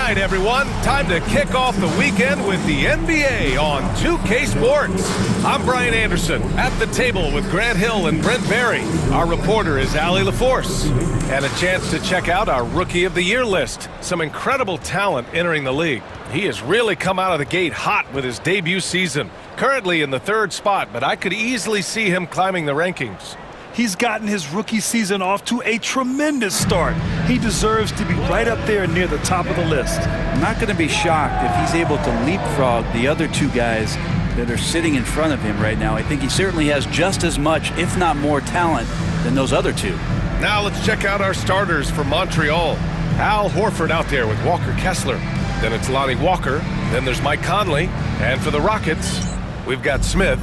right, everyone. Time to kick off the weekend with the NBA on 2K Sports. I'm Brian Anderson at the table with Grant Hill and Brent Berry. Our reporter is Allie LaForce. And a chance to check out our Rookie of the Year list. Some incredible talent entering the league. He has really come out of the gate hot with his debut season. Currently in the 3rd spot, but I could easily see him climbing the rankings. He's gotten his rookie season off to a tremendous start. He deserves to be right up there near the top of the list. I'm not going to be shocked if he's able to leapfrog the other 2 guys that are sitting in front of him right now. I think he certainly has just as much, if not more, talent than those other 2. Now let's check out our starters for Montreal. Al Horford out there with Walker Kessler. Then it's Lonnie Walker. Then there's Mike Conley. And for the Rockets, we've got Smith.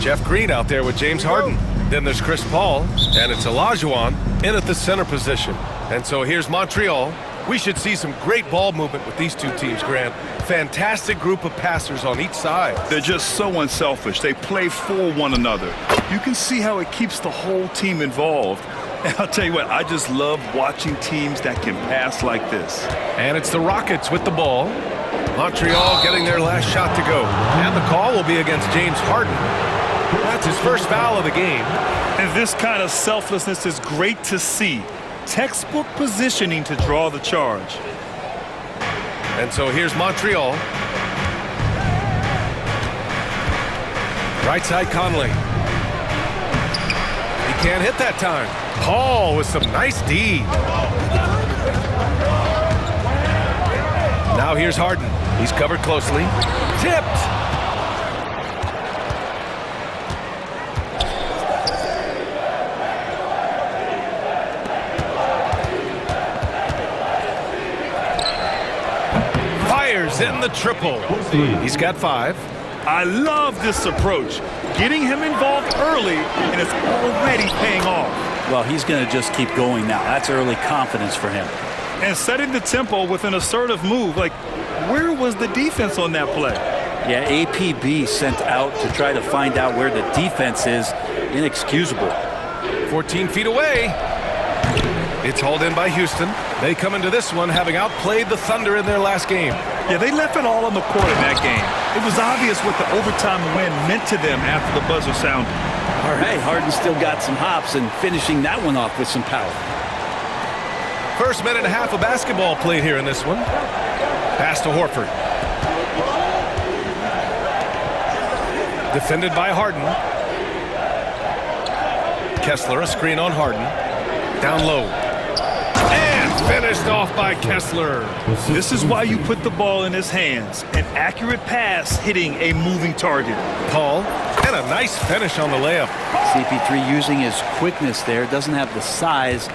Jeff Green out there with James Harden. Then there's Chris Paul, and it's Olajuwon in at the center position. And so here's Montreal. We should see some great ball movement with these 2 teams, Grant. Fantastic group of passers on each side. They're just so unselfish. They play for one another. You can see how it keeps the whole team involved. And I'll tell you what, I just love watching teams that can pass like this. And it's the Rockets with the ball. Montreal getting their last shot to go. And the call will be against James Harden. That's his first foul of the game. And this kind of selflessness is great to see. Textbook positioning to draw the charge. And so here's Montreal. Right side Conley. He can't hit that time. Paul with some nice D. Now here's Harden. He's covered closely. Tipped. In the triple. He's got 5. I love this approach. Getting him involved early, and it's already paying off. Well, he's going to just keep going now. That's early confidence for him. And setting the tempo with an assertive move. Like, where was the defense on that play? Yeah, APB sent out to try to find out where the defense is. Inexcusable. 14 feet away. It's hauled in by Houston. They come into this one having outplayed the Thunder in their last game. Yeah, they left it all on the court in that game. It was obvious what the overtime win meant to them after the buzzer sounded. All right, Harden still got some hops and finishing that one off with some power. First minute and a half of basketball played here in this one. Pass to Horford. Defended by Harden. Kessler, a screen on Harden. Down low. Finished off by Kessler. This is why you put the ball in his hands. An accurate pass hitting a moving target. Paul, and a nice finish on the layup. CP3 using his quickness there. Doesn't have the size,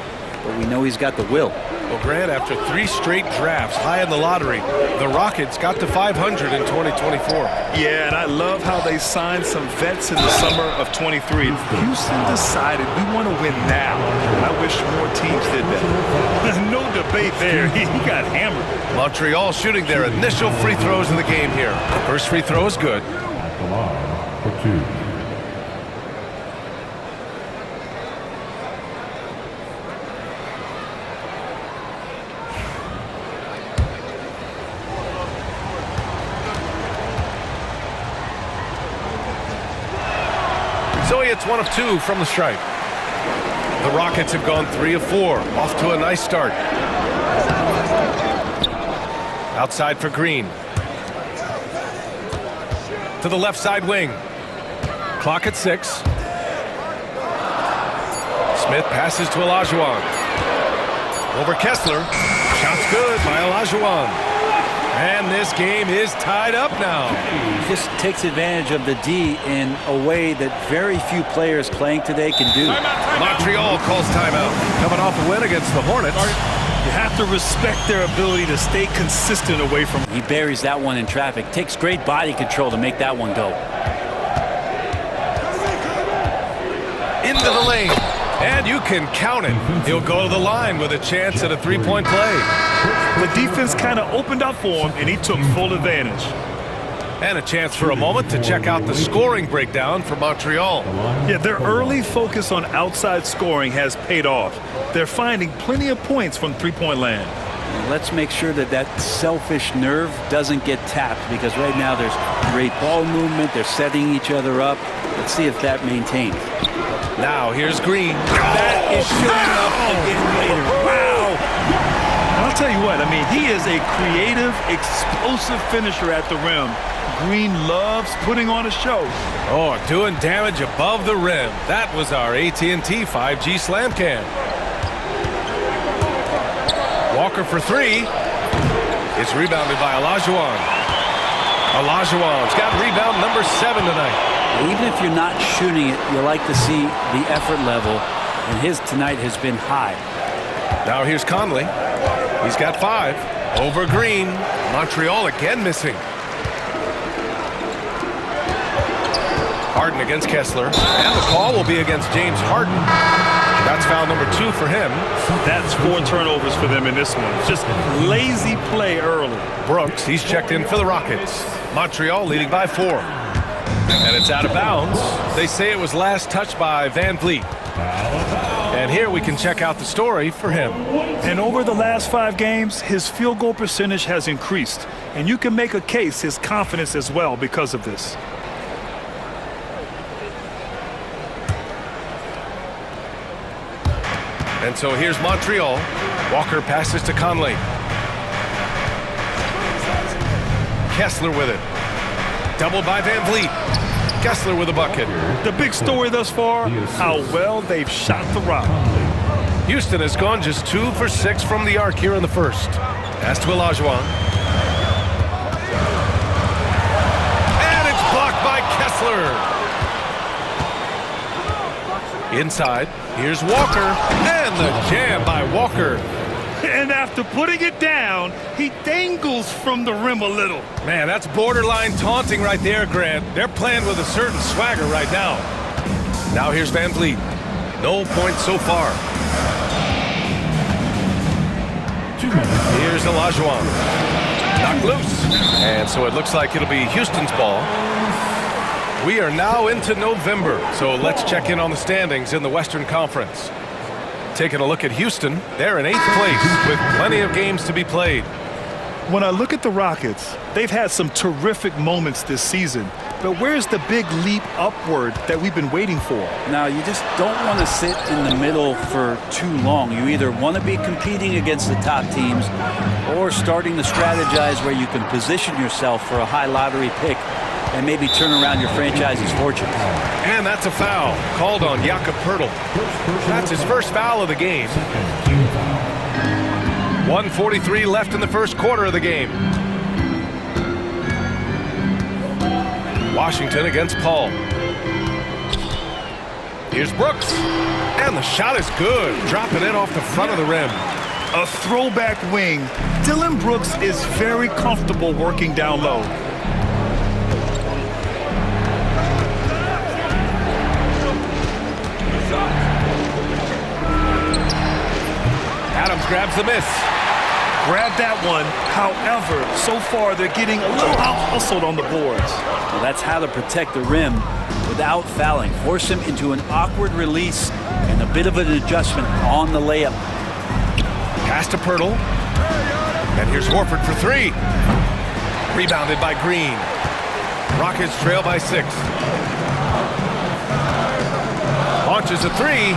but we know he's got the will. Well, Grant, after 3 straight drafts high in the lottery, the Rockets got to 500 in 2024. Yeah, and I love how they signed some vets in the summer of 23. Houston decided we want to win now. I wish more teams did that. No debate there. He got hammered. Montreal shooting their initial free throws in the game here. First free throw is good. For 2. So he hits 1 of 2 from the stripe. The Rockets have gone 3 of 4. Off to a nice start. Outside for Green. To the left side wing. Clock at 6. Smith passes to Olajuwon. Over Kessler. Shot's good by Olajuwon. And this game is tied up now. He just takes advantage of the D in a way that very few players playing today can do. Montreal calls timeout. Coming off a win against the Hornets. You have to respect their ability to stay consistent away from. He buries that one in traffic. Takes great body control to make that one go. Into the lane. And you can count it. He'll go to the line with a chance at a 3-point play. The defense kind of opened up for him, and he took full advantage. And a chance for a moment to check out the scoring breakdown for Montreal. Yeah, their early focus on outside scoring has paid off. They're finding plenty of points from three-point land. Let's make sure that that selfish nerve doesn't get tapped, because right now there's great ball movement. They're setting each other up. Let's see if that maintains. Now here's Green. That is showing up again later. Wow. And I'll tell you what, I mean, he is a creative, explosive finisher at the rim. Green loves putting on a show. Oh, doing damage above the rim. That was our AT&T 5G slam cam. Walker for three. It's rebounded by Olajuwon. Olajuwon's got rebound number 7 tonight. Even if you're not shooting it, you like to see the effort level, and his tonight has been high. Now here's Conley. He's got 5. Over Green. Montreal again missing. Harden against Kessler. And the call will be against James Harden. That's foul number 2 for him. That's 4 turnovers for them in this one. Just lazy play early. Brooks, he's checked in for the Rockets. Montreal leading by 4. And it's out of bounds. They say it was last touched by Van Vliet. And here we can check out the story for him. And over the last 5 games, his field goal percentage has increased. And you can make a case his confidence as well because of this. And so here's Montreal. Walker passes to Conley. Kessler with it. Doubled by Van Vliet. Kessler with a bucket. The big story thus far, how well they've shot the rock. Houston has gone just 2 for 6 from the arc here in the first. Pass to Olajuwon. And it's blocked by Kessler. Inside, here's Walker, and the jam by Walker. And after putting it down, he dangles from the rim a little. Man, that's borderline taunting right there, Grant. They're playing with a certain swagger right now. Now here's Van Vliet. No points so far. 2 minutes. Here's Olajuwon. Knocked loose. And so it looks like it'll be Houston's ball. We are now into November, so let's check in on the standings in the Western Conference. Taking a look at Houston, they're in 8th place with plenty of games to be played. When I look at the Rockets, they've had some terrific moments this season. But where's the big leap upward that we've been waiting for? Now, you just don't want to sit in the middle for too long. You either want to be competing against the top teams or starting to strategize where you can position yourself for a high lottery pick and maybe turn around your franchise's fortunes. And that's a foul called on Jakob Poeltl. That's his first foul of the game. 1:43 left in the first quarter of the game. Washington against Paul. Here's Brooks. And the shot is good. Dropping it off the front of the rim. A throwback wing. Dillon Brooks is very comfortable working down low. Adams grabs the miss. Grab that one. However, so far they're getting a little out-hustled on the boards. Well, that's how to protect the rim without fouling. Force him into an awkward release and a bit of an adjustment on the layup. Pass to Poeltl. And here's Horford for 3. Rebounded by Green. Rockets trail by 6. Launches a 3.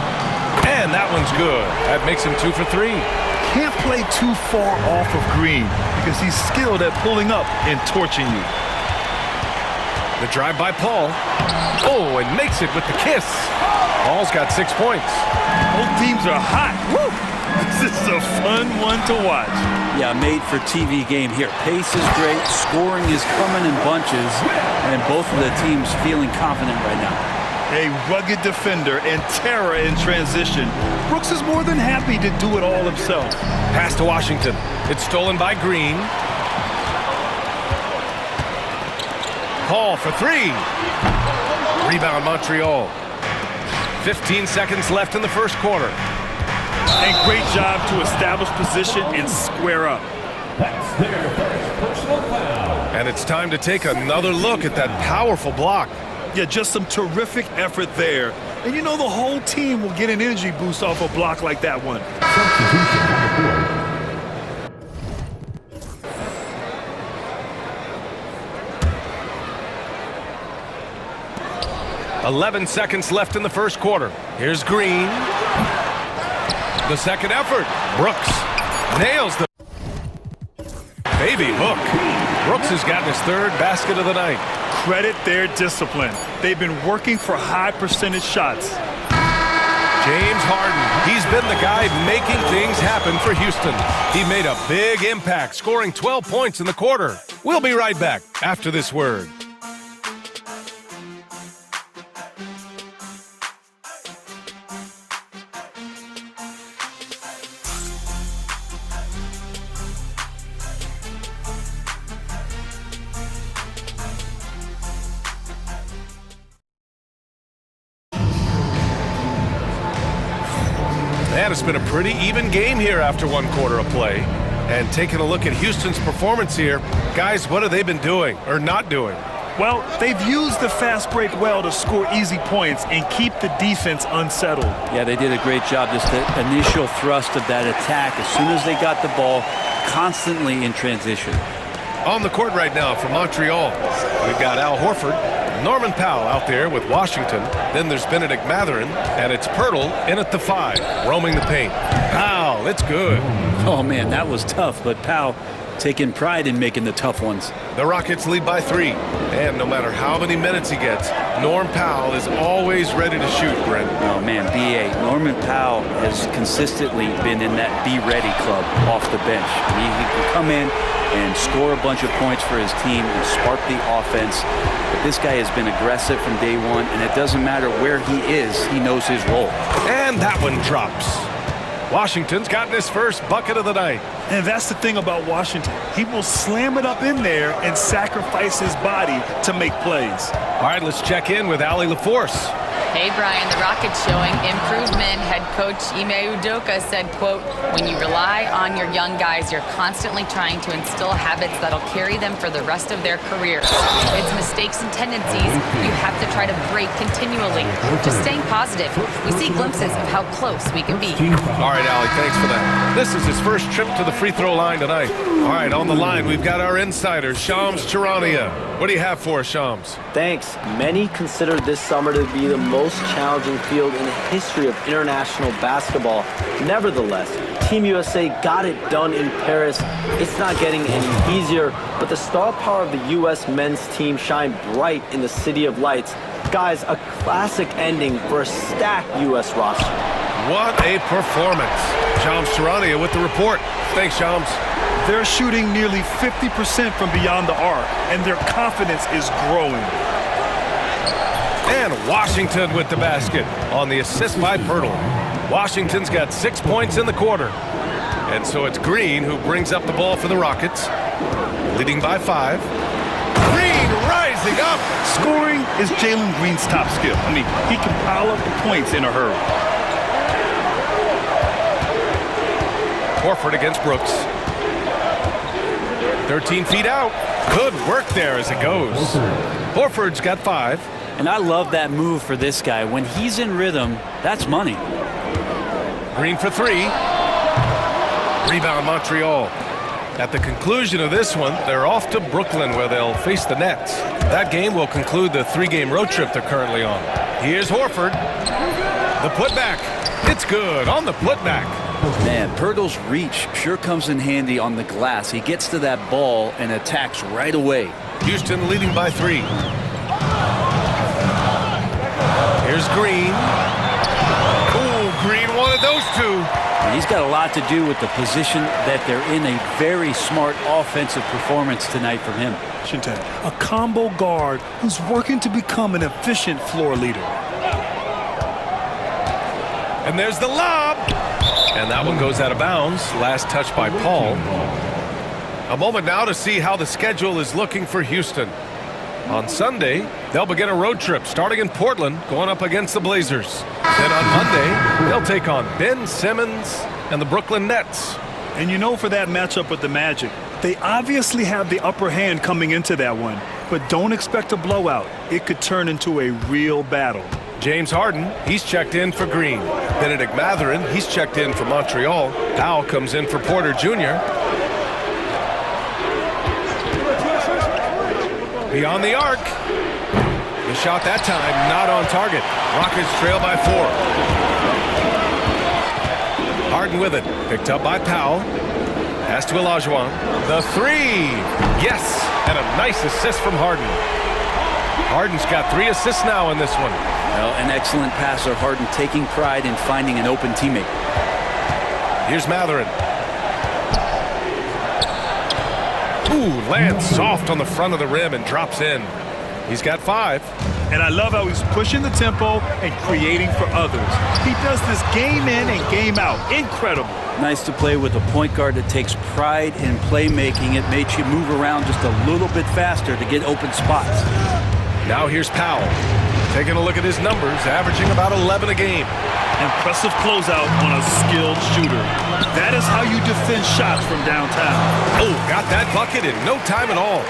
And that one's good. That makes him 2 for 3. Can't play too far off of Green because he's skilled at pulling up and torching you. The drive by Paul. Oh, and makes it with the kiss. Paul's got 6 points. Both teams are hot. Woo! This is a fun one to watch. Yeah, made for TV game here. Pace is great. Scoring is coming in bunches. And both of the teams feeling confident right now. A rugged defender and terror in transition. Brooks is more than happy to do it all himself. Pass to Washington. It's stolen by Green. Paul for 3. Rebound Montreal. 15 seconds left in the first quarter. And great job to establish position and square up. That's their first personal foul. And it's time to take another look at that powerful block. Yeah, just some terrific effort there. And you know the whole team will get an energy boost off a block like that one. Substitution on the court. 11 seconds left in the first quarter. Here's Green. The second effort. Brooks nails the baby hook. Brooks has gotten his third basket of the night. Credit their discipline. They've been working for high percentage shots. James Harden, he's been the guy making things happen for Houston. He made a big impact, scoring 12 points in the quarter. We'll be right back after this word. Man, it's been a pretty even game here after one quarter of play. And taking a look at Houston's performance here, guys, what have they been doing or not doing? Well, they've used the fast break well to score easy points and keep the defense unsettled. Yeah, they did a great job. Just the initial thrust of that attack, as soon as they got the ball, constantly in transition. On the court right now for Montreal, we've got Al Horford, Norman Powell out there with Washington. Then there's Benedict Mathurin, and it's Pirtle in at the 5, roaming the paint. Powell, it's good. Oh, man, that was tough, but Powell taking pride in making the tough ones. The Rockets lead by 3, and no matter how many minutes he gets, Norm Powell is always ready to shoot, Brent. Oh, man, B.A. Norman Powell has consistently been in that Be Ready club off the bench. He can come in and score a bunch of points for his team and spark the offense. But this guy has been aggressive from day one, and it doesn't matter where he is, he knows his role. And that one drops. Washington's gotten his first bucket of the night. And that's the thing about Washington. He will slam it up in there and sacrifice his body to make plays. All right, let's check in with Allie LaForce. Hey, Brian, the Rockets showing improvement. Head coach Ime Udoka said, quote, when you rely on your young guys, you're constantly trying to instill habits that'll carry them for the rest of their careers. It's mistakes and tendencies you have to try to break continually. Just staying positive. We see glimpses of how close we can be. All right, Allie, thanks for that. This is his first trip to the free throw line tonight. All right, on the line, we've got our insider, Shams Charania. What do you have for us, Shams? Thanks. Many consider this summer to be the most challenging field in the history of international basketball. Nevertheless, Team USA got it done in Paris. It's not getting any easier, but the star power of the U.S. men's team shined bright in the City of Lights. Guys, a classic ending for a stacked U.S. roster. What a performance. Shams Charania with the report. Thanks, Shams. They're shooting nearly 50% from beyond the arc, and their confidence is growing. And Washington with the basket on the assist by Pirtle. Washington's got 6 points in the quarter. And so it's Green who brings up the ball for the Rockets, leading by 5. Green rising up. Scoring is Jalen Green's top skill. I mean, he can pile up the points in a hurry. Horford against Brooks. 13 feet out. Good work there as it goes. Horford's got 5. And I love that move for this guy. When he's in rhythm, that's money. Green for 3. Rebound Montreal. At the conclusion of this one, they're off to Brooklyn where they'll face the Nets. That game will conclude the 3-game road trip they're currently on. Here's Horford. The putback. It's good on the putback. Man, Pirtle's reach sure comes in handy on the glass. He gets to that ball and attacks right away. Houston leading by 3. Here's Green. Ooh, Green wanted those 2. And he's got a lot to do with the position that they're in. A very smart offensive performance tonight from him. Washington, a combo guard who's working to become an efficient floor leader. And there's the lob. And that one goes out of bounds. Last touch by Paul. A moment now to see how the schedule is looking for Houston. On Sunday, they'll begin a road trip starting in Portland, going up against the Blazers. Then on Monday, they'll take on Ben Simmons and the Brooklyn Nets. And you know, for that matchup with the Magic, they obviously have the upper hand coming into that one. But don't expect a blowout. It could turn into a real battle. James Harden, he's checked in for Green. Benedict Mathurin, he's checked in for Montreal. Powell comes in for Porter Jr. Beyond the arc. The shot that time, not on target. Rockets trail by 4. Harden with it. Picked up by Powell. Pass to Olajuwon. The 3. Yes! And a nice assist from Harden. Harden's got 3 assists now in this one. Well, an excellent passer. Harden taking pride in finding an open teammate. Here's Matherin. Ooh, lands soft on the front of the rim and drops in. He's got 5. And I love how he's pushing the tempo and creating for others. He does this game in and game out. Incredible. Nice to play with a point guard that takes pride in playmaking. It makes you move around just a little bit faster to get open spots. Now here's Powell. Taking a look at his numbers, averaging about 11 a game. Impressive closeout on a skilled shooter. That is how you defend shots from downtown. Oh, got that bucket in no time at all.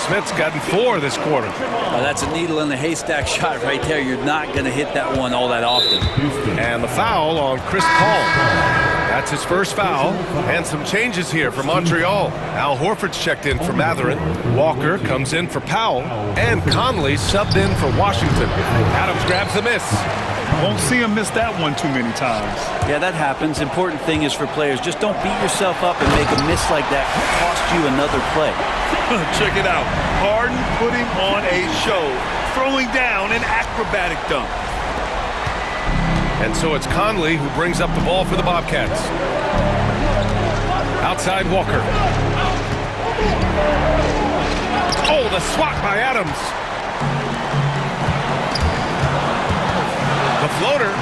Smith's gotten 4 this quarter. Well, that's a needle in the haystack shot right there. You're not going to hit that one all that often. And the foul on Chris Paul. That's his first foul. And some changes here for Montreal. Al Horford's checked in for Matherin. Walker comes in for Powell. And Conley subbed in for Washington. Adams grabs the miss. Won't see him miss that one too many times. Yeah, that happens. Important thing is for players, just don't beat yourself up and make a miss like that cost you another play. Check it out. Harden putting on a show, throwing down an acrobatic dunk. And so it's Conley who brings up the ball for the Bobcats. Outside Walker. Oh, the swat by Adams. The floater.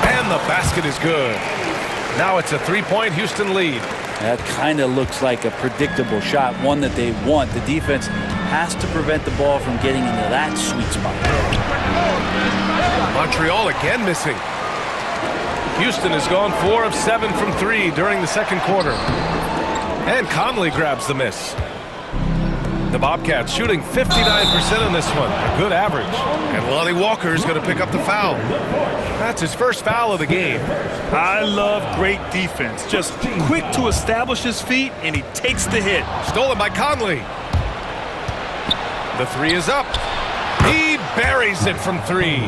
And the basket is good. Now it's a 3-point Houston lead. That kind of looks like a predictable shot, one that they want. The defense has to prevent the ball from getting into that sweet spot. Montreal again missing. Houston has gone 4 of 7 from 3 during the second quarter. And Conley grabs the miss. The Bobcats shooting 59% in this one. A good average. And Lonnie Walker is going to pick up the foul. That's his first foul of the game. I love great defense. Just quick to establish his feet, and he takes the hit. Stolen by Conley. The 3 is up. He buries it from 3.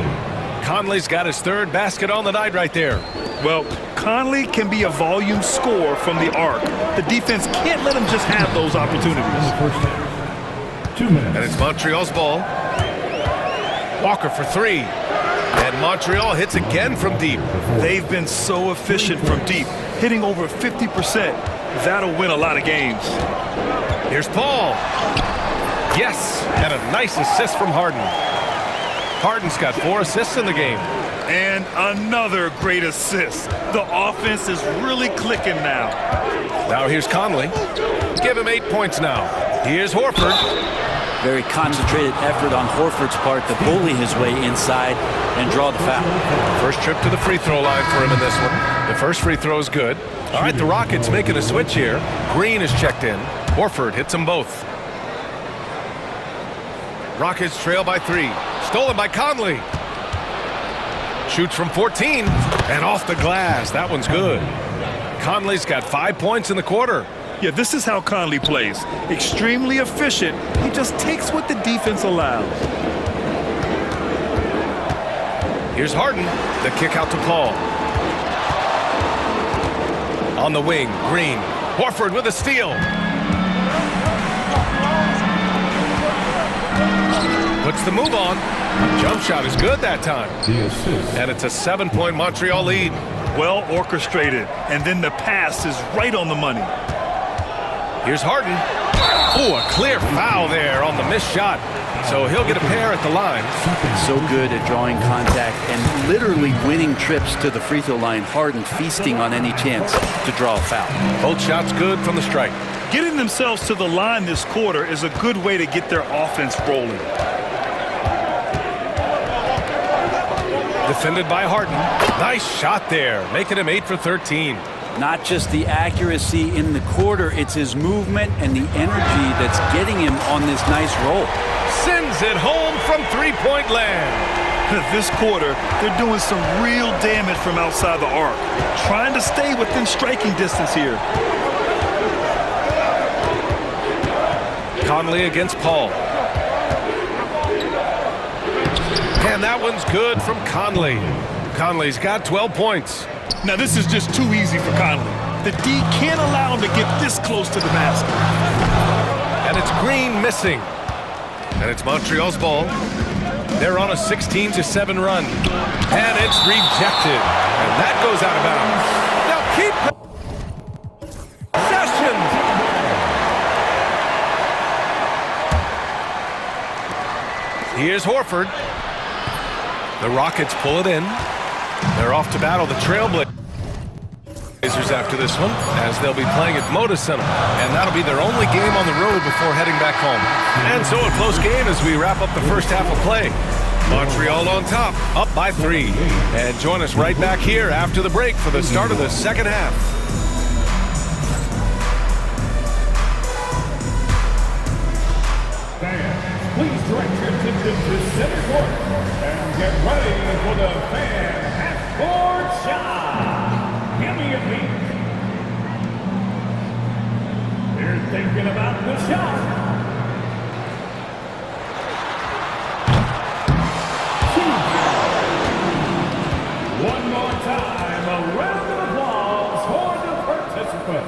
Conley's got his 3rd basket on the night right there. Well, Conley can be a volume scorer from the arc. The defense can't let him just have those opportunities. 2 minutes. And it's Montreal's ball. Walker for 3. And Montreal hits again from deep. They've been so efficient from deep, hitting over 50%. That'll win a lot of games. Here's Paul. Yes, and a nice assist from Harden. Harden's got 4 assists in the game. And another great assist. The offense is really clicking now. Now here's Conley. Give him 8 points now. Here's Horford. Very concentrated effort on Horford's part to bully his way inside and draw the foul. First trip to the free throw line for him in this one. The first free throw is good. All right, the Rockets making a switch here. Green is checked in. Horford hits them both. Rockets trail by 3. Stolen by Conley. Shoots from 14 and off the glass. That one's good. Conley's got 5 points in the quarter. Yeah, this is how Conley plays. Extremely efficient. He just takes what the defense allows. Here's Harden. The kick out to Paul. On the wing, Green. Horford with a steal. Puts the move on. Jump shot is good that time. The assist. And it's a 7-point Montreal lead. Well orchestrated. And then the pass is right on the money. Here's Harden. Oh, a clear foul there on the missed shot. So he'll get a pair at the line. So good at drawing contact and literally winning trips to the free throw line. Harden feasting on any chance to draw a foul. Both shots good from the strike. Getting themselves to the line this quarter is a good way to get their offense rolling. Defended by Harden. Nice shot there, making him 8 for 13. Not just the accuracy in the quarter, it's his movement and the energy that's getting him on this nice roll. Sends it home from three-point land. This quarter, they're doing some real damage from outside the arc. Trying to stay within striking distance here. Conley against Paul. And that one's good from Conley. Conley's got 12 points. Now this is just too easy for Conley. The D can't allow him to get this close to the basket. And it's Green missing. And it's Montreal's ball. They're on a 16-7 run. And it's rejected. And that goes out of bounds. Now keep possession. Here's Horford. The Rockets pull it in. They're off to battle the Trailblazers after this one, as they'll be playing at Moda Center. And that'll be their only game on the road before heading back home. And so a close game as we wrap up the first half of play. Montreal on top, up by 3. And join us right back here after the break for the start of the second half. Fans, please direct your attention to center court and get ready for the fan half-court shot. Give me a beat. They're thinking about the shot. One more time, a round of applause for the participant.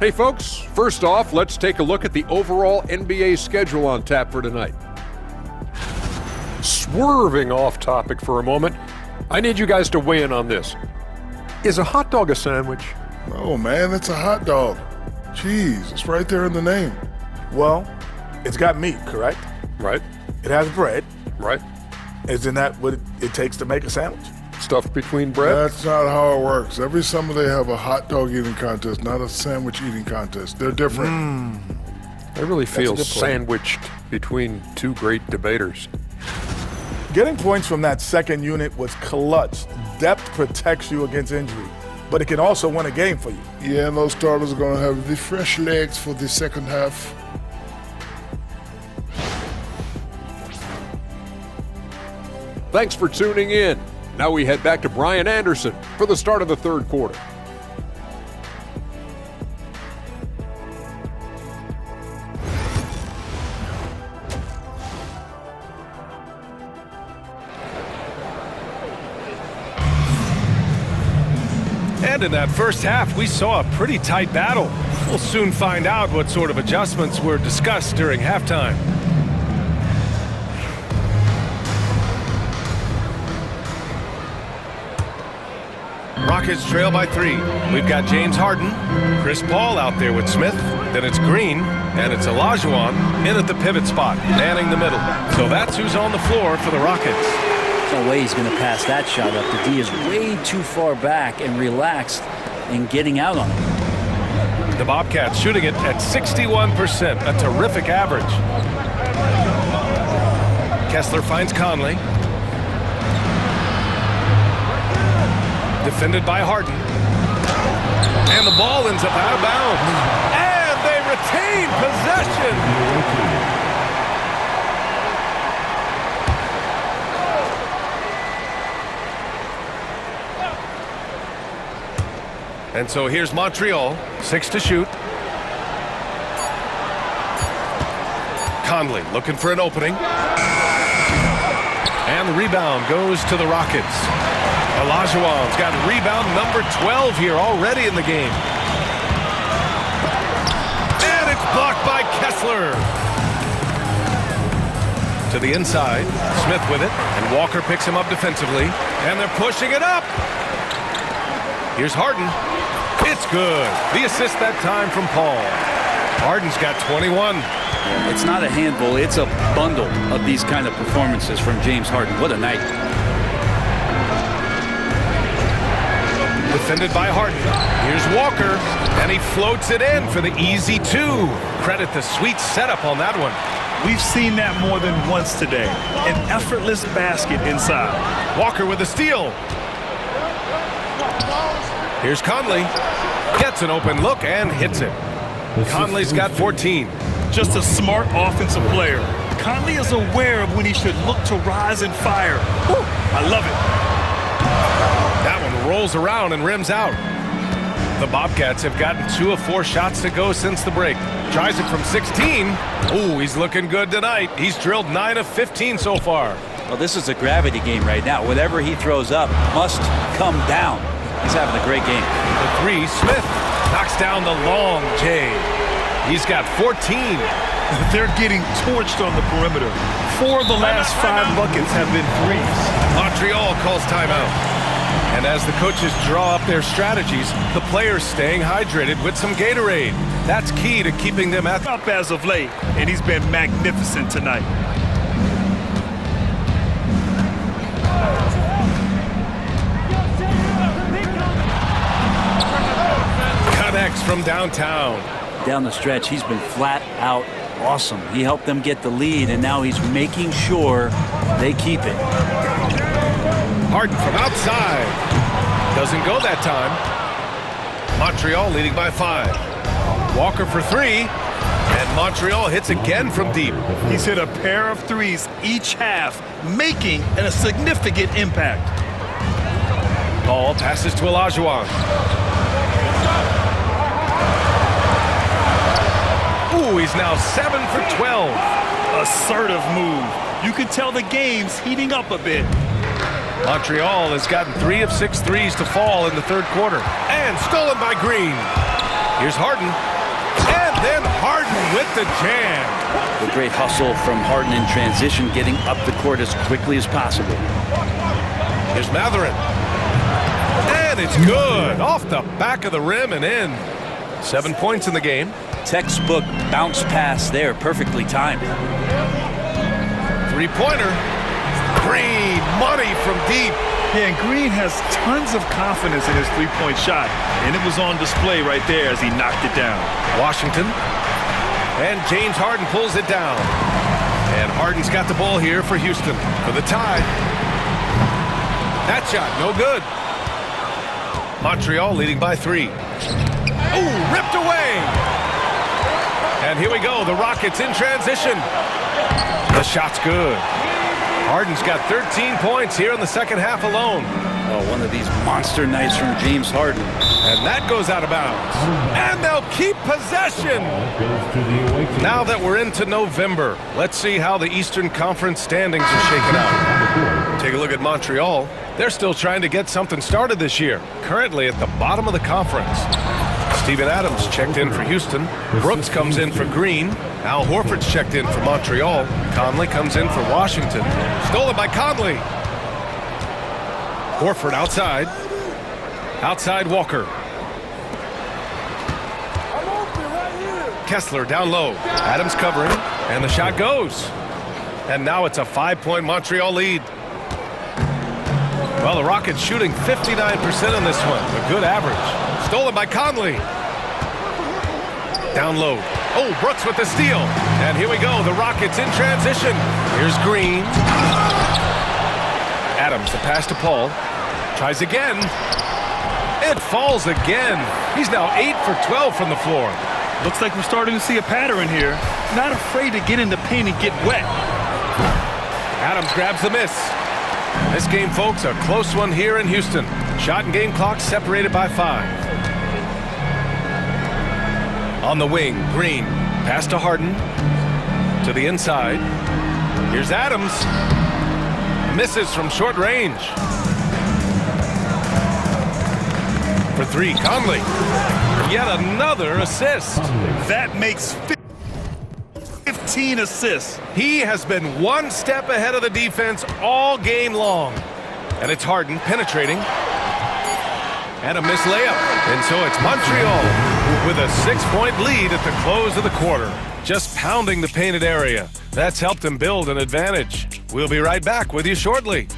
Hey folks, first off, let's take a look at the overall NBA schedule on tap for tonight. Swerving off topic for a moment, I need you guys to weigh in on this. Is a hot dog a sandwich? No, man, it's a hot dog. Cheese, it's right there in the name. Well, it's got meat, correct? Right. It has bread. Right. Isn't that what it takes to make a sandwich? Stuffed between bread? That's not how it works. Every summer they have a hot dog eating contest, not a sandwich eating contest. They're different. I really feel a good point. sandwiched between two great debaters. Getting points from that second unit was clutch. Depth protects you against injury, but it can also win a game for you. Yeah, and those starters are going to have the fresh legs for the second half. Thanks for tuning in. Now we head back to Brian Anderson for the start of the third quarter. And in that first half, we saw a pretty tight battle. We'll soon find out what sort of adjustments were discussed during halftime. Rockets trail by 3. We've got James Harden, Chris Paul out there with Smith. Then it's Green, and it's Olajuwon in at the pivot spot, manning the middle. So that's who's on the floor for the Rockets. No way he's going to pass that shot up. The D is way too far back and relaxed in getting out on it. The Bobcats shooting it at 61%, a terrific average. Kessler finds Conley. Defended by Harden. And the ball ends up out of bounds. And they retain possession. And so here's Montreal, 6 to shoot. Conley looking for an opening. And the rebound goes to the Rockets. Olajuwon's got rebound number 12 here already in the game. And it's blocked by Kessler. To the inside, Smith with it, and Walker picks him up defensively, and they're pushing it up. Here's Harden. It's good. The assist that time from Paul. Harden's got 21. It's not a handful, it's a bundle of these kind of performances from James Harden. What a night. Defended by Harden. Here's Walker, and he floats it in for the easy 2. Credit the sweet setup on that one. We've seen that more than once today. An effortless basket inside. Walker with a steal. Here's Conley. Gets an open look and hits it. Conley's got 14. Just a smart offensive player. Conley is aware of when he should look to rise and fire. Whew, I love it. That one rolls around and rims out. The Bobcats have gotten 2 of 4 shots to go since the break. Tries it from 16. Ooh, he's looking good tonight. He's drilled 9 of 15 so far. Well, this is a gravity game right now. Whatever he throws up must come down. He's having a great game. The 3, Smith knocks down the long J. He's got 14. They're getting torched on the perimeter. 4 of the last 5 buckets have been threes. Montreal calls timeout. And as the coaches draw up their strategies, the players staying hydrated with some Gatorade. That's key to keeping them at up as of late, and he's been magnificent tonight. Connects from downtown. Down the stretch, he's been flat out awesome. He helped them get the lead, and now he's making sure they keep it. Harden from outside. Doesn't go that time. Montreal leading by 5. Walker for 3. And Montreal hits again from deep. He's hit a pair of threes each half, making a significant impact. Ball passes to Olajuwon. Ooh, he's now 7 for 12. Assertive move. You can tell the game's heating up a bit. Montreal has gotten 3 of 6 threes to fall in the third quarter. And stolen by Green. Here's Harden. And then Harden with the jam. The great hustle from Harden in transition, getting up the court as quickly as possible. Here's Mathurin. And it's good. Off the back of the rim and in. 7 points in the game. Textbook bounce pass there, perfectly timed. 3-pointer. Green, money from deep. Yeah, and Green has tons of confidence in his three-point shot, and it was on display right there as he knocked it down. Washington. And James Harden pulls it down. And Harden's got the ball here for Houston for the tie. That shot, no good. Montreal leading by 3. Ooh, ripped away. And here we go, the Rockets in transition. The shot's good. Harden's got 13 points here in the second half alone. Oh, one of these monster nights from James Harden. And that goes out of bounds. And they'll keep possession. Now that we're into November, let's see how the Eastern Conference standings are shaking out. Take a look at Montreal. They're still trying to get something started this year. Currently at the bottom of the conference. Steven Adams checked in for Houston. Brooks comes in for Green. Al Horford's checked in for Montreal. Conley comes in for Washington. Stolen by Conley. Horford outside. Outside Walker. Kessler down low. Adams covering. And the shot goes. And now it's a 5-point Montreal lead. Well, the Rockets shooting 59% in this one. A good average. Stolen by Conley. Down low. Oh, Brooks with the steal. And here we go. The Rockets in transition. Here's Green. Adams, the pass to Paul. Tries again. It falls again. He's now 8 for 12 from the floor. Looks like we're starting to see a pattern here. Not afraid to get in the paint and get wet. Adams grabs the miss. This game, folks, a close one here in Houston. Shot and game clock separated by 5. On the wing, Green. Pass to Harden. To the inside. Here's Adams. Misses from short range. For 3, Conley. Yet another assist. That makes 15 assists. He has been one step ahead of the defense all game long. And it's Harden penetrating. And a missed layup. And so it's Montreal with a 6-point lead at the close of the quarter. Just pounding the painted area. That's helped them build an advantage. We'll be right back with you shortly.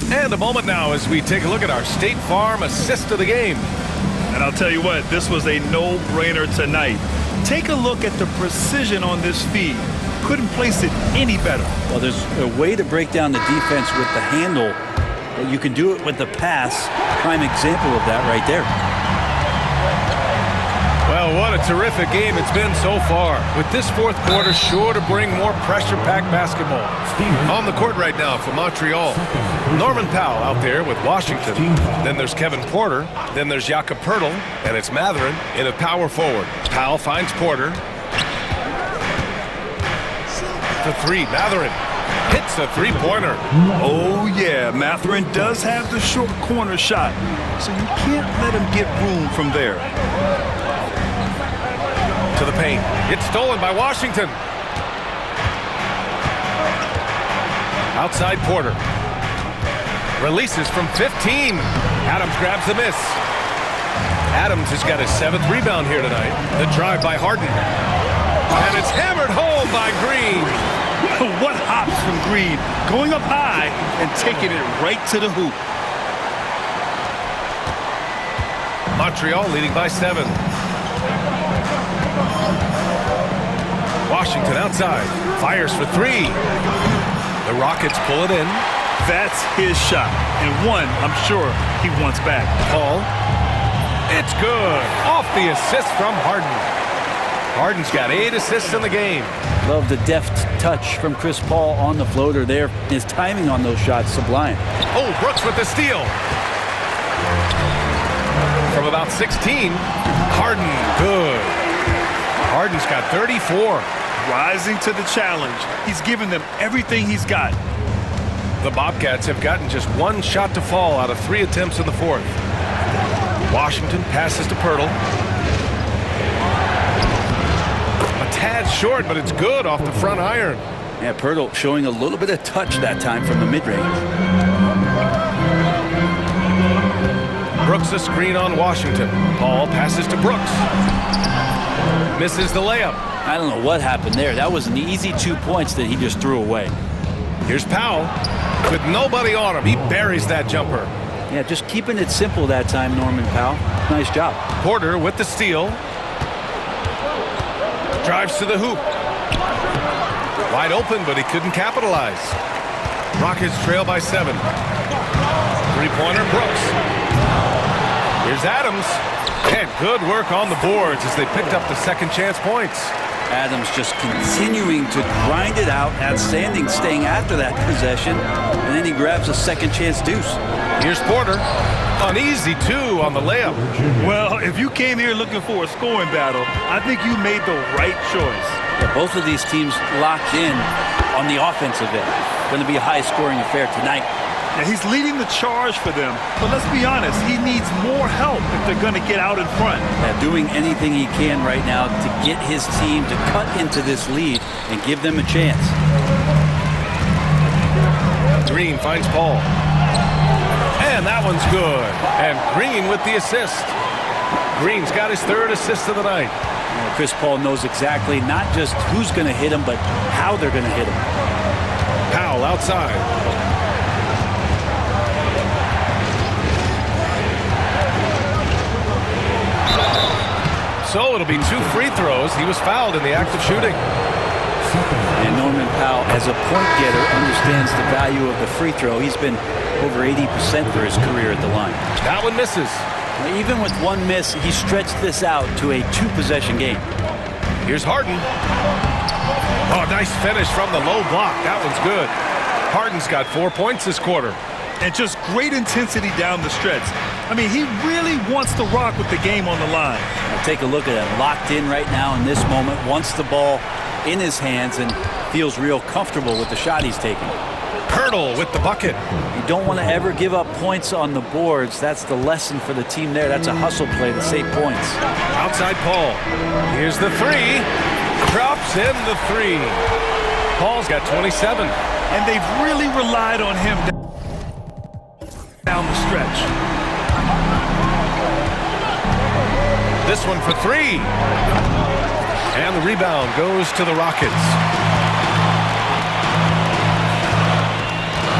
And a moment now as we take a look at our State Farm assist of the game. And I'll tell you what, this was a no-brainer tonight. Take a look at the precision on this feed. Couldn't place it any better. Well, there's a way to break down the defense with the handle You can do it with the pass. Prime example of that right there. Well, what a terrific game it's been so far. With this fourth quarter sure to bring more pressure-packed basketball. On the court right now for Montreal. Norman Powell out there with Washington. Then there's Kevin Porter. Then there's Jakob Poeltl. And it's Mathurin in a power forward. Powell finds Porter. The three, Mathurin hits a three-pointer. Oh, yeah, Mathurin does have the short corner shot, so you can't let him get room from there. To the paint. It's stolen by Washington. Outside Porter. Releases from 15. Adams grabs the miss. Adams has got his 7th rebound here tonight. The drive by Harden. And it's hammered home by Green. What hops from Green, going up high and taking it right to the hoop. Montreal leading by 7. Washington outside, fires for 3. The Rockets pull it in. That's his shot, and one I'm sure he wants back. Paul, it's good. Off the assist from Harden. Harden's got 8 assists in the game. Love the deft touch from Chris Paul on the floater there. His timing on those shots sublime. Oh, Brooks with the steal. From about 16, Harden, good. Harden's got 34. Rising to the challenge. He's given them everything he's got. The Bobcats have gotten just 1 shot to fall out of 3 attempts in the fourth. Washington passes to Poeltl. A tad short, but it's good off the front iron. Yeah, Poeltl showing a little bit of touch that time from the mid-range. Brooks a screen on Washington. Paul passes to Brooks. Misses the layup. I don't know what happened there. That was an easy 2 points that he just threw away. Here's Powell. With nobody on him, he buries that jumper. Yeah, just keeping it simple that time, Norman Powell. Nice job. Porter with the steal. Drives to the hoop. Wide open, but he couldn't capitalize. Rockets trail by 7. Three-pointer, Brooks. Here's Adams. And good work on the boards as they picked up the second chance points. Adams just continuing to grind it out. Outstanding staying after that possession. And then he grabs a second chance deuce. Here's Porter. An easy 2 on the layup. Well, if you came here looking for a scoring battle, I think you made the right choice. Yeah, both of these teams locked in on the offensive end. Going to be a high-scoring affair tonight. Yeah, he's leading the charge for them, but let's be honest, he needs more help if they're going to get out in front. Yeah, doing anything he can right now to get his team to cut into this lead and give them a chance. Green finds Paul. And that one's good. And Green with the assist. Green's got his 3rd assist of the night. Yeah, Chris Paul knows exactly not just who's going to hit him, but how they're going to hit him. Powell outside. So it'll be 2 free throws. He was fouled in the act of shooting. And Norman Powell, as a point getter, understands the value of the free throw. He's been over 80% for his career at the line. That one misses. Even with 1 miss, he stretched this out to a 2-possession game. Here's Harden. Oh, nice finish from the low block. That one's good. Harden's got 4 points this quarter. And just great intensity down the stretch. I mean, he really wants to rock with the game on the line. Now take a look at it. Locked in right now in this moment. Wants the ball in his hands and feels real comfortable with the shot he's taking. Poeltl with the bucket. You don't want to ever give up points on the boards. That's the lesson for the team there. That's a hustle play to save points. Outside Paul. Here's the 3. Drops in the 3. Paul's got 27. And they've really relied on him down the stretch. This one for 3. And the rebound goes to the Rockets.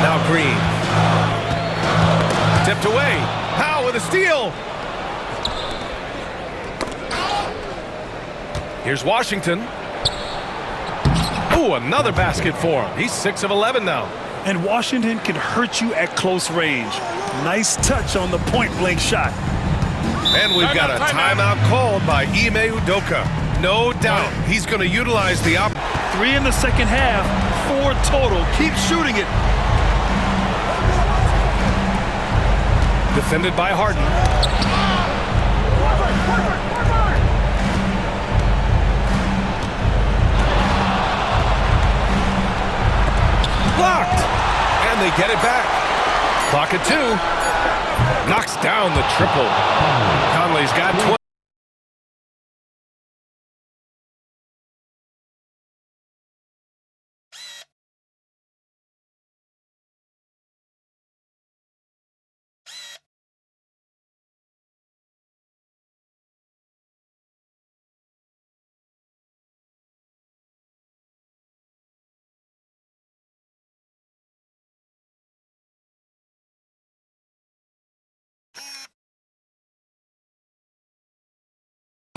Now Green. Tipped away. Powell with a steal. Here's Washington. Ooh, another basket for him. He's 6 of 11 now. And Washington can hurt you at close range. Nice touch on the point-blank shot. And we've got a timeout called by Ime Udoka. No doubt he's going to utilize the 3 in the second half, 4 total. Keep shooting it. Defended by Harden. Blocked. And they get it back. Clock at 2. Knocks down the triple. Conley's got 20.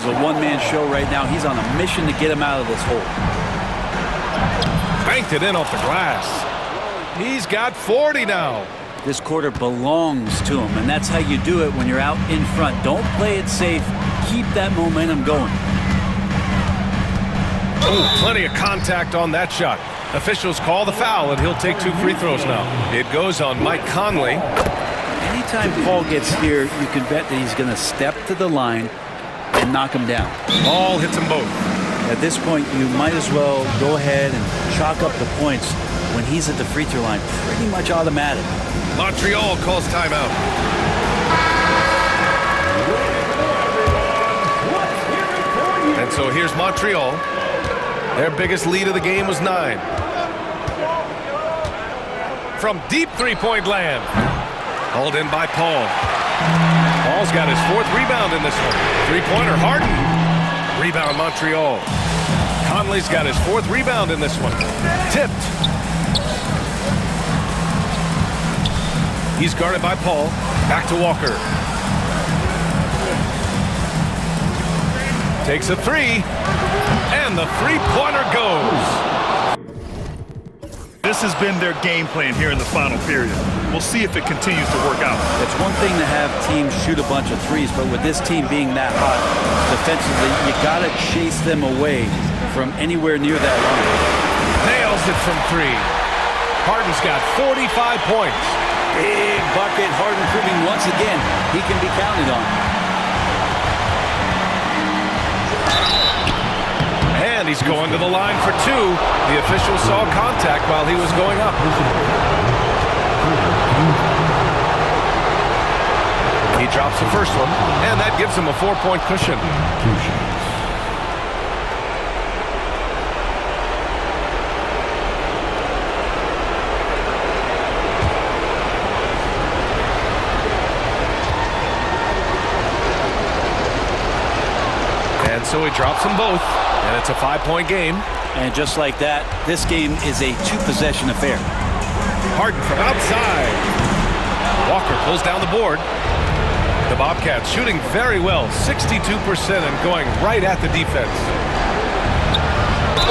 It's a one-man show right now. He's on a mission to get him out of this hole. Banked it in off the glass. He's got 40 now. This quarter belongs to him, and that's how you do it when you're out in front. Don't play it safe. Keep that momentum going. Oh, plenty of contact on that shot. Officials call the foul, and he'll take 2 free throws now. It goes on Mike Conley. Anytime Paul gets here, you can bet that he's going to step to the line and knock him down. Ball hits them both. At this point, you might as well go ahead and chalk up the points when he's at the free throw line. Pretty much automatic. Montreal calls timeout. And so here's Montreal. Their biggest lead of the game was 9. From deep three-point land. Hauled in by Paul. Paul's got his 4th rebound in this one. Three-pointer, Harden. Rebound, Montreal. Conley's got his 4th rebound in this one. Tipped. He's guarded by Paul. Back to Walker. Takes a 3. And the three-pointer goes. This has been their game plan here in the final period. We'll see if it continues to work out. It's one thing to have teams shoot a bunch of threes, but with this team being that hot defensively, you got to chase them away from anywhere near that line. Nails it from 3. Harden's got 45 points. Big bucket. Harden proving once again he can be counted on. And he's going to the line for 2. The official saw contact while he was going up. He drops the first one, and that gives him a 4-point cushion. And so he drops them both, and it's a 5-point game. And just like that, this game is a 2-possession affair. Harden from outside. Walker pulls down the board. The Bobcats shooting very well, 62% and going right at the defense.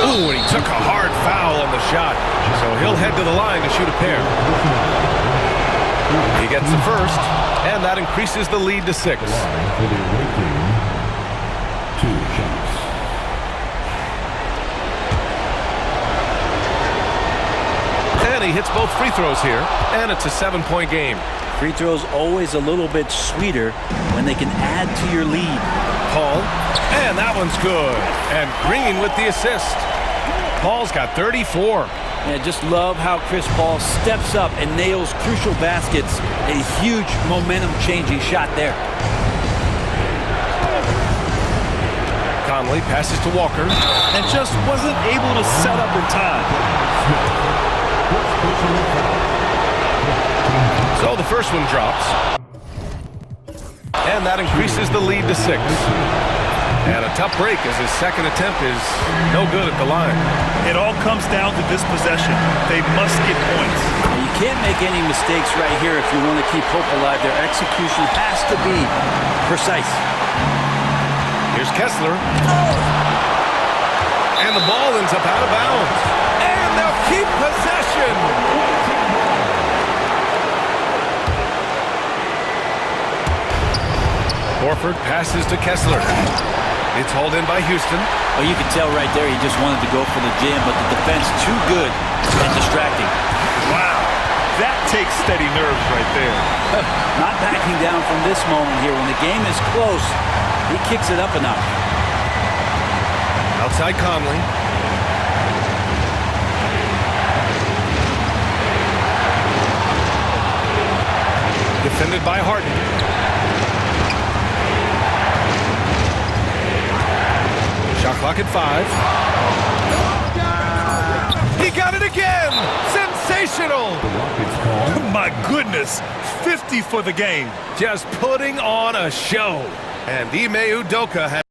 Ooh, and he took a hard foul on the shot. So he'll head to the line to shoot a pair. He gets the first, and that increases the lead to 6. And he hits both free throws here, and it's a 7-point game. Free throws always a little bit sweeter when they can add to your lead. Paul, and that one's good. And Green with the assist. Paul's got 34. And just love how Chris Paul steps up and nails crucial baskets. A huge momentum-changing shot there. Conley passes to Walker. And just wasn't able to set up in time. So the first one drops. And that increases the lead to 6. And a tough break as his second attempt is no good at the line. It all comes down to this possession. They must get points. Now, you can't make any mistakes right here if you want to keep hope alive. Their execution has to be precise. Here's Kessler. And the ball ends up out of bounds. And they'll keep possession. Horford passes to Kessler. It's hauled in by Houston. Well, you can tell right there he just wanted to go for the jam, but the defense too good and distracting. Wow, that takes steady nerves right there. Not backing down from this moment here. When the game is close, he kicks it up a notch. Outside Conley. Defended by Harden. Shot clock at 5. He got it again! Sensational! My goodness, 50 for the game. Just putting on a show. And Ime Udoka has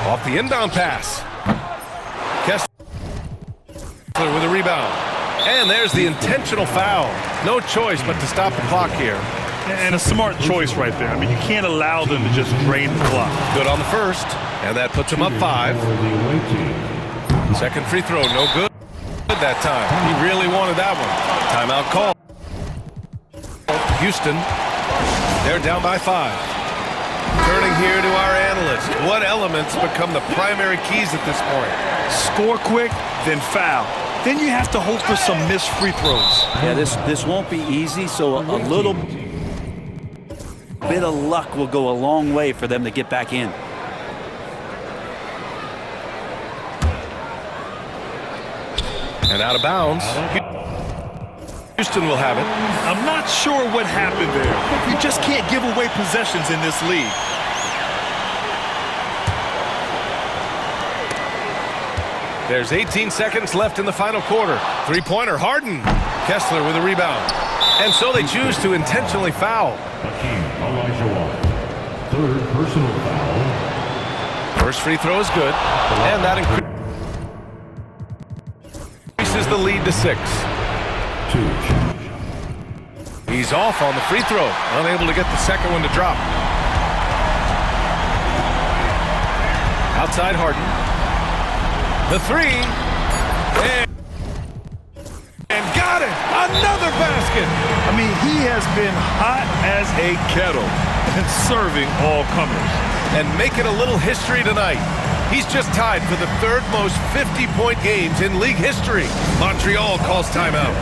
off the inbound pass. Kessler with a rebound. And there's the intentional foul. No choice but to stop the clock here. And a smart choice right there. I mean, you can't allow them to just drain the clock. Good on the first. And that puts him up 5. Second free throw, no good that time. He really wanted that one. Timeout call. Houston, they're down by 5. Turning here to our analyst. What elements become the primary keys at this point? Score quick, then foul. Then you have to hope for some missed free throws. Yeah, this won't be easy, so a little bit of luck will go a long way for them to get back in. And out of bounds. Houston will have it. I'm not sure what happened there. You just can't give away possessions in this league. There's 18 seconds left in the final quarter. Three-pointer, Harden. Kessler with a rebound. And so they choose to intentionally foul. Third personal foul. First free throw is good. And that increases the lead to 6. He's off on the free throw. Unable to get the second one to drop. Outside Harden. The 3. And got it! Another basket! I mean, he has been hot as a kettle and serving all comers. And making a little history tonight. He's just tied for the 3rd most 50-point games in league history. Montreal calls timeout.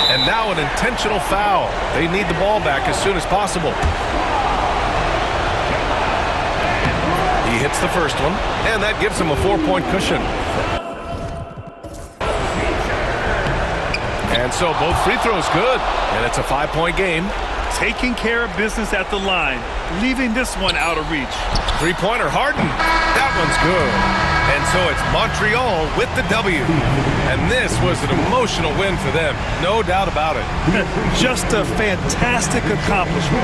And now an intentional foul. They need the ball back as soon as possible. He hits the first one, and that gives him a 4-point cushion. And so both free throws good, and it's a 5-point game. Taking care of business at the line, leaving this one out of reach. Three-pointer, Harden. That one's good. And so it's Montreal with the W. And this was an emotional win for them, no doubt about it. Just a fantastic accomplishment.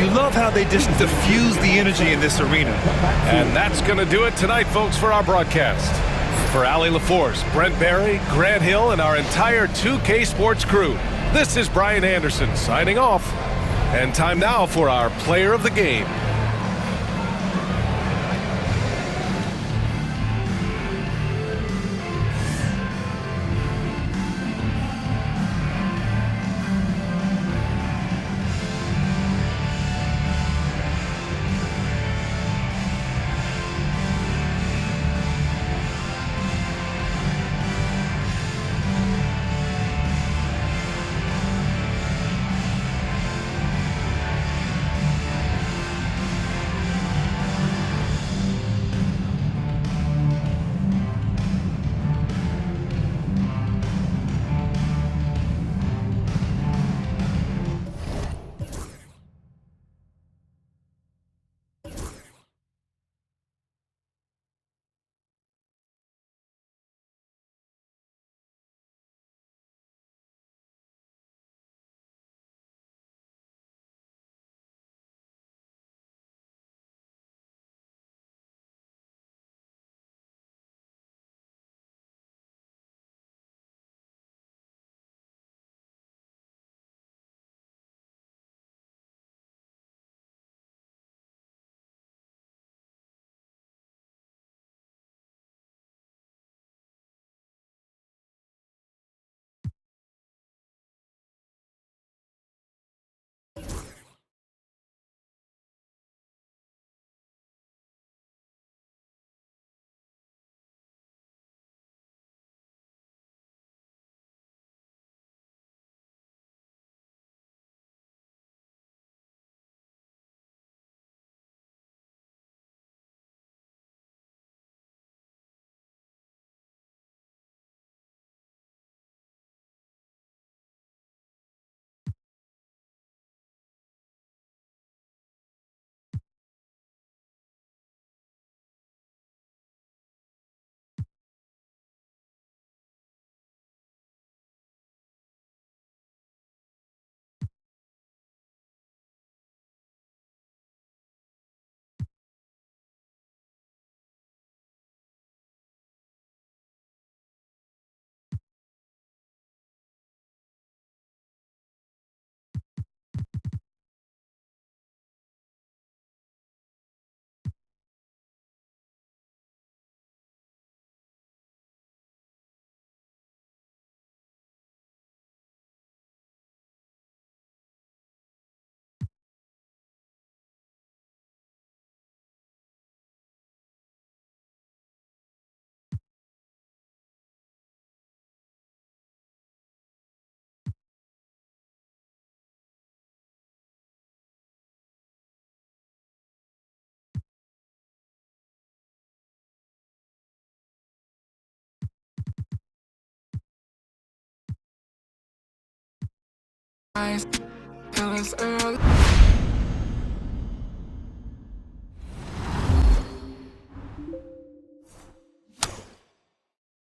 You love how they just diffuse the energy in this arena. And that's going to do it tonight, folks, for our broadcast. For Allie LaForce, Brent Barry, Grant Hill, and our entire 2K Sports crew, this is Brian Anderson signing off. And time now for our player of the game. Till it's early.